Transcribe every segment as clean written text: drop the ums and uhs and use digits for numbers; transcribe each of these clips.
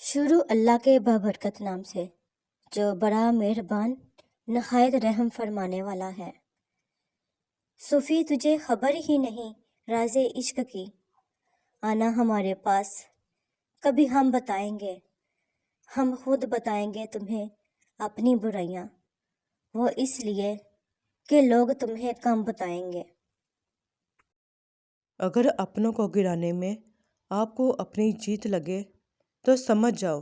शुरू अल्लाह के बाबरकत नाम से जो बड़ा मेहरबान नहायत रहम फरमाने वाला है। सूफी तुझे खबर ही नहीं राज़े इश्क की, आना हमारे पास कभी हम बताएंगे, हम खुद बताएंगे तुम्हें अपनी बुराइयां, वो इसलिए कि लोग तुम्हें कम बताएंगे। अगर अपनों को गिराने में आपको अपनी जीत लगे तो समझ जाओ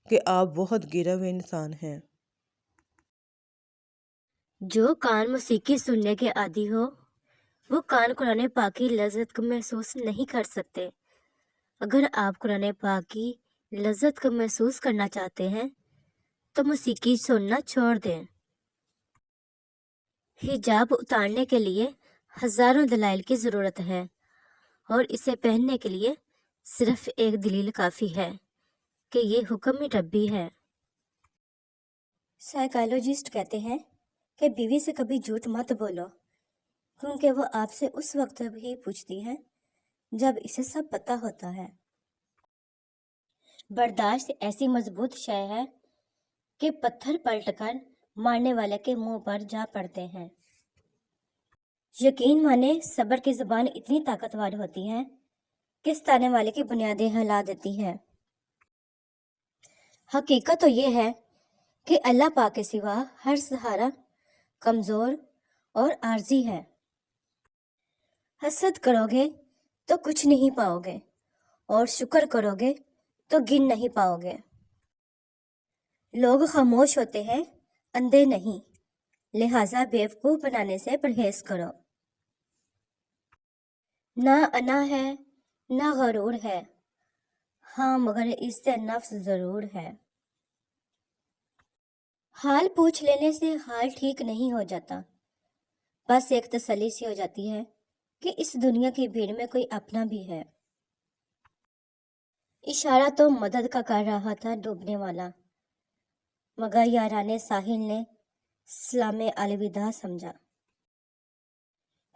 कि आप बहुत गिरे हुए इंसान हैं। जो कान मौसीकी सुनने के आदी हो वो कान कुरान पाक की लज्जत को महसूस नहीं कर सकते। अगर आप कुरान पाक की लज्जत को महसूस करना चाहते हैं तो मौसीकी सुनना छोड़ दें। हिजाब उतारने के लिए हजारों दलाइल की ज़रूरत है और इसे पहनने के लिए सिर्फ एक दलील काफ़ी है कि ये हुक्म रब्बी है। साइकोलॉजिस्ट कहते हैं कि बीवी से कभी झूठ मत बोलो, क्योंकि वो आपसे उस वक्त भी पूछती है जब इसे सब पता होता है। बर्दाश्त ऐसी मजबूत शय है कि पत्थर पलटकर मारने वाले के मुंह पर जा पड़ते हैं। यकीन माने सब्र की जुबान इतनी ताकतवर होती है कि सताने वाले की बुनियादें हिला देती है। हकीकत तो ये है कि अल्लाह पाक के सिवा हर सहारा कमज़ोर और आर्जी है। हसद करोगे तो कुछ नहीं पाओगे और शुक्र करोगे तो गिन नहीं पाओगे। लोग खामोश होते हैं, अंधे नहीं, लिहाजा बेवकूफ़ बनाने से परहेज करो। ना अना है ना गरूर है, हाँ मगर इससे नफ्स ज़रूर है। हाल पूछ लेने से हाल ठीक नहीं हो जाता, बस एक तसल्ली सी हो जाती है कि इस दुनिया की भीड़ में कोई अपना भी है। इशारा तो मदद का कर रहा था डूबने वाला, मगर याराने साहिल ने सलामे अलविदा समझा।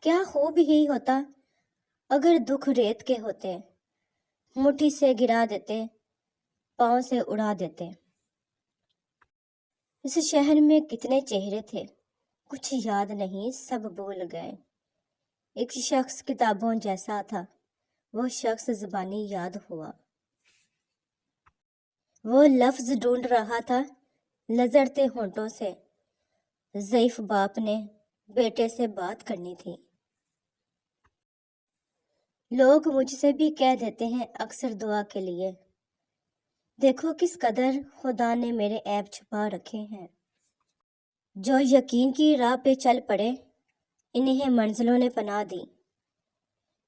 क्या खूब ही होता अगर दुख रेत के होते, मुट्ठी से गिरा देते, पाँव से उड़ा देते। इस शहर में कितने चेहरे थे, कुछ याद नहीं, सब भूल गए। एक शख्स किताबों जैसा था, वो शख्स जुबानी याद हुआ। वो लफ्ज ढूंढ रहा था लजरते होंठों से, ज़ईफ बाप ने बेटे से बात करनी थी। लोग मुझसे भी कह देते हैं अक्सर दुआ के लिए, देखो किस कदर खुदा ने मेरे ऐब छुपा रखे हैं। जो यकीन की राह पे चल पड़े, इन्हें मंजिलों ने पनाह दी,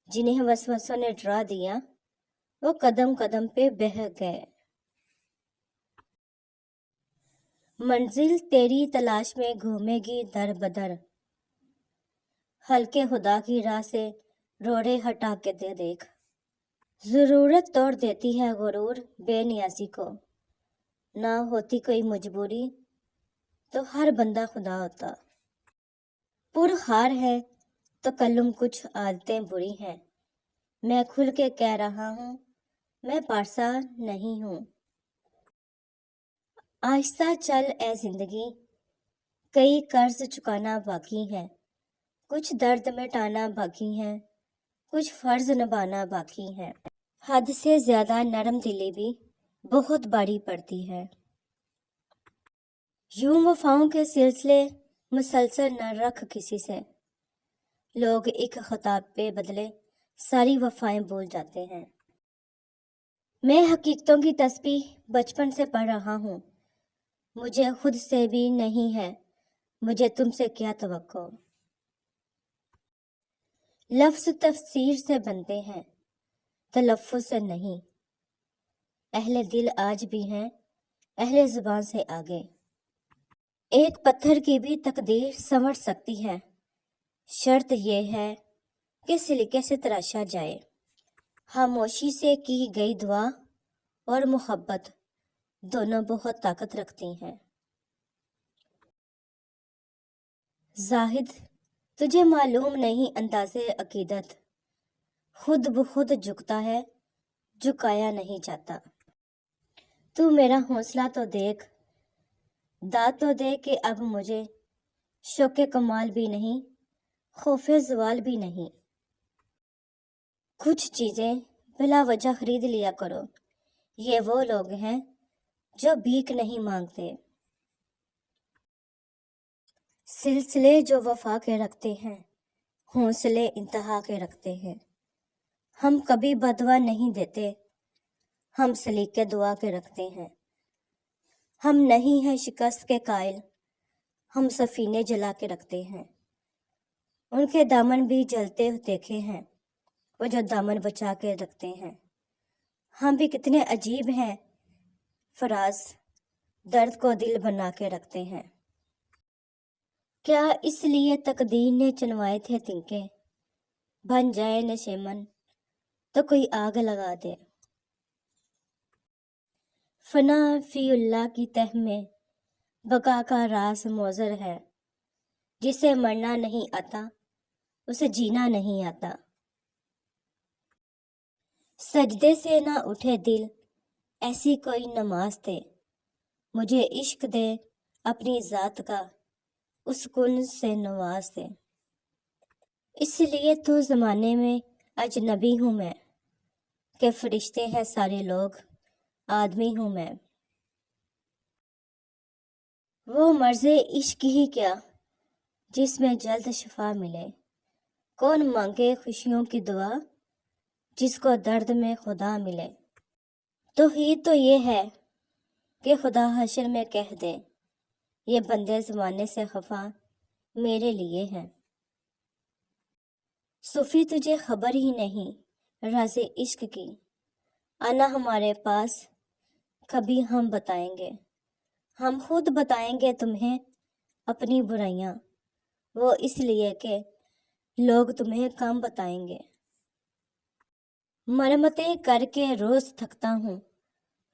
जिन्हें वसवसों ने डरा दिया, वो कदम कदम पे बह गए। मंजिल तेरी तलाश में घूमेगी दर बदर, हल्के खुदा की राह से रोड़े हटा के दे देख। ज़रूरत तोड़ देती है गुरूर बेनियाजी को, ना होती कोई मजबूरी तो हर बंदा खुदा होता। पुरखार है तो कल्लुम कुछ आदतें बुरी हैं, मैं खुल के कह रहा हूँ मैं पारसा नहीं हूँ। आहिस्ता चल ए जिंदगी, कई कर्ज चुकाना बाकी है, कुछ दर्द मिटाना बाकी है, कुछ फर्ज निभाना बाकी है। हद से ज्यादा नरम दिली भी बहुत बड़ी पड़ती है। यूं वफाओं के सिलसिले मुसलसल न रख किसी से, लोग एक खिताब पे बदले सारी वफाएं भूल जाते हैं। मैं हकीकतों की तस्बीह बचपन से पढ़ रहा हूँ, मुझे खुद से भी नहीं है, मुझे तुमसे क्या तवक्को। लफ्ज तफसीर से बनते हैं, तलफ्फुज़ से नहीं। अहले दिल आज भी हैं अहले जुबान से आगे। एक पत्थर की भी तकदीर संवर सकती है, शर्त यह है कि सिलिके से तराशा जाए। खामोशी से की गई दुआ और मोहब्बत दोनों बहुत ताकत रखती हैं। जाहिद तुझे मालूम नहीं अंदाज़े अकीदत, खुद ब खुद झुकता है, झुकाया नहीं जाता। تو میرا حوصلہ تو دیکھ، داد تو دے کہ اب مجھے شوق کمال بھی نہیں، خوف زوال بھی نہیں۔ کچھ چیزیں بلا وجہ خرید لیا کرو، یہ وہ لوگ ہیں جو بھیک نہیں مانگتے۔ سلسلے جو وفا کے رکھتے ہیں، حوصلے انتہا کے رکھتے ہیں۔ ہم کبھی بدوا نہیں دیتے، ہم سلیقے دعا کے رکھتے ہیں۔ ہم نہیں ہیں شکست کے قائل، ہم سفینے جلا کے رکھتے ہیں۔ ان کے دامن بھی جلتے دیکھے ہیں، وہ جو دامن بچا کے رکھتے ہیں۔ ہم بھی کتنے عجیب ہیں، فراز درد کو دل بنا کے رکھتے ہیں۔ کیا اس لیے تقدیر نے چنوائے تھے تنکے، بن جائے نشیمن تو کوئی آگ لگا دے۔ فنا فی اللہ کی تہ میں بقا کا راز موزر ہے، جسے مرنا نہیں آتا اسے جینا نہیں آتا۔ سجدے سے نہ اٹھے دل، ایسی کوئی نماز دے، مجھے عشق دے اپنی ذات کا، اس کن سے نواز دے۔ اس لیے تو زمانے میں اجنبی ہوں میں، کہ فرشتے ہیں سارے لوگ، آدمی ہوں میں۔ وہ مرض عشق ہی کیا جس میں جلد شفا ملے، کون مانگے خوشیوں کی دعا جس کو درد میں خدا ملے۔ توحید تو یہ ہے کہ خدا حشر میں کہہ دے، یہ بندے زمانے سے خفا میرے لیے ہیں۔ صوفی تجھے خبر ہی نہیں راز عشق کی، آنا ہمارے پاس کبھی ہم بتائیں گے، ہم خود بتائیں گے تمہیں اپنی برائیاں، وہ اس لیے کہ لوگ تمہیں کم بتائیں گے۔ مرمتیں کر کے روز تھکتا ہوں،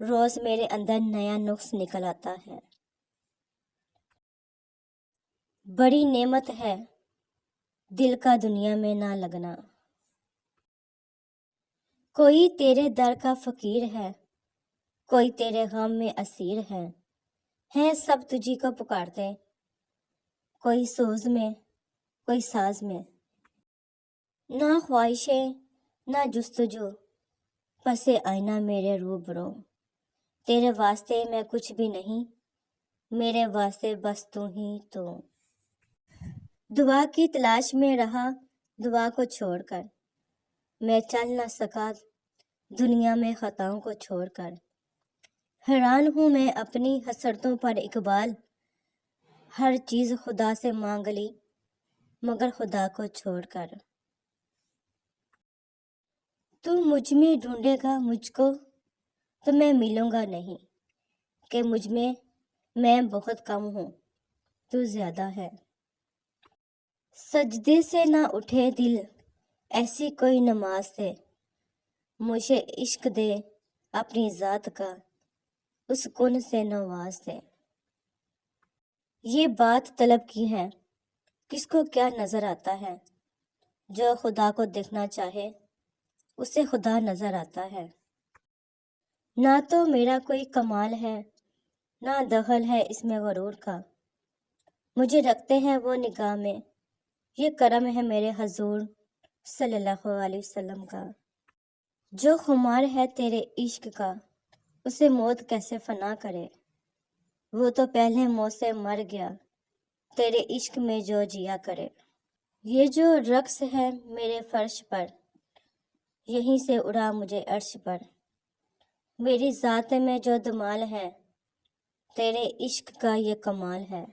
روز میرے اندر نیا نقص نکل آتا ہے۔ بڑی نعمت ہے دل کا دنیا میں نہ لگنا، کوئی تیرے در کا فقیر ہے، کوئی تیرے غم میں اسیر ہے، ہیں سب تجھی کو پکارتے، کوئی سوز میں کوئی ساز میں۔ نہ خواہشیں نہ جستجو، پس آئینہ میرے روبرو، تیرے واسطے میں کچھ بھی نہیں، میرے واسطے بس تو ہی تو۔ دعا کی تلاش میں رہا دعا کو چھوڑ کر، میں چل نہ سکا دنیا میں خطاؤں کو چھوڑ کر۔ حیران ہوں میں اپنی حسرتوں پر اقبال، ہر چیز خدا سے مانگ لی مگر خدا کو چھوڑ کر۔ تو مجھ میں ڈھونڈے گا مجھ کو تو میں ملوں گا نہیں، کہ مجھ میں بہت کم ہوں تو زیادہ ہے۔ سجدے سے نہ اٹھے دل، ایسی کوئی نماز دے، مجھے عشق دے اپنی ذات کا، اس کن سے نواز دے۔ یہ بات طلب کی ہے، کس کو کیا نظر آتا ہے، جو خدا کو دیکھنا چاہے اسے خدا نظر آتا ہے۔ نہ تو میرا کوئی کمال ہے، نہ دخل ہے اس میں غرور کا، مجھے رکھتے ہیں وہ نگاہ میں، یہ کرم ہے میرے حضور صلی اللہ علیہ وسلم کا۔ جو خمار ہے تیرے عشق کا، اسے موت کیسے فنا کرے، وہ تو پہلے موت سے مر گیا، تیرے عشق میں جو جیا کرے۔ یہ جو رقص ہے میرے فرش پر، یہیں سے اڑا مجھے عرش پر، میری ذات میں جو دمال ہے، تیرے عشق کا یہ کمال ہے۔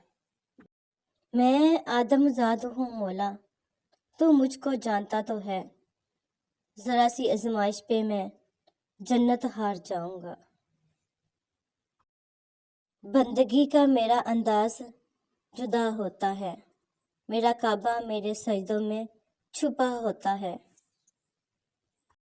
میں آدم زاد ہوں مولا، تو مجھ کو جانتا تو ہے، ذرا سی آزمائش پہ میں جنت ہار جاؤں گا۔ بندگی کا میرا انداز جدا ہوتا ہے، میرا کعبہ میرے سجدوں میں چھپا ہوتا ہے۔